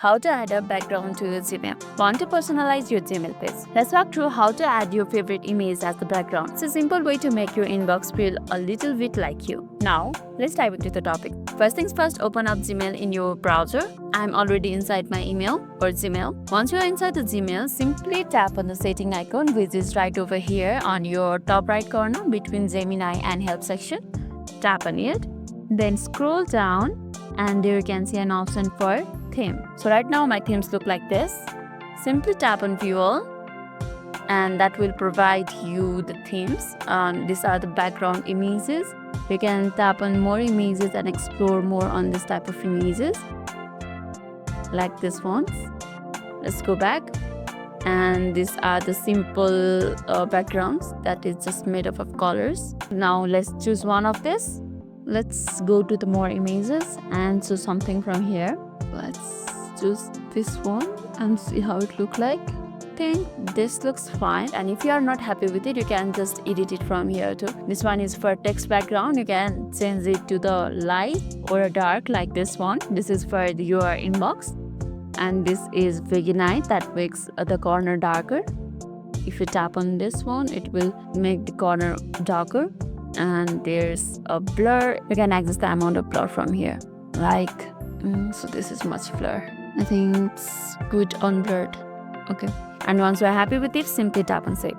How to add a background to your Gmail. Want to personalize your Gmail page? Let's walk through how to add your favorite image as the background. It's a simple way to make your inbox feel a little bit like you. Now, let's dive into the topic. First things first, open up Gmail in your browser. I'm already inside my email or Gmail. Once you're inside the Gmail, simply tap on the setting icon, which is right over here on your top right corner between Gemini and help section. Tap on it. Then scroll down and there you can see an option for theme. So right now my themes look like this. Simply tap on view all and that will provide you the themes. These are the background images. You can tap on more images and explore more on this type of images like this ones. Let's go back, and these are the simple backgrounds that is just made up of colors. Now let's choose one of this. Let's go to the more images and choose something from here. Let's choose this one and see how it looks like. I think this looks fine, and if you are not happy with it, you can just edit it from here too. This one is for text background. You can change it to the light or a dark like this one. This is for your inbox, and this is very nice that makes the corner darker. If you tap on this one, it will make the corner darker. And there's a blur. You can access the amount of blur from here. So this is much blur. I think it's good unblurred. Okay. And once we're happy with it, simply tap on save.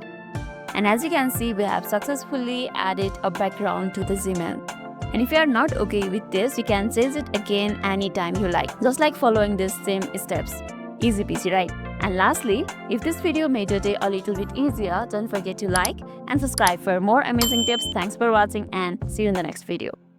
And as you can see, we have successfully added a background to the Gmail. And if you are not okay with this, you can change it again anytime you like. Just like following these same steps. Easy peasy, right? And lastly, if this video made your day a little bit easier, don't forget to like and subscribe for more amazing tips. Thanks for watching and see you in the next video.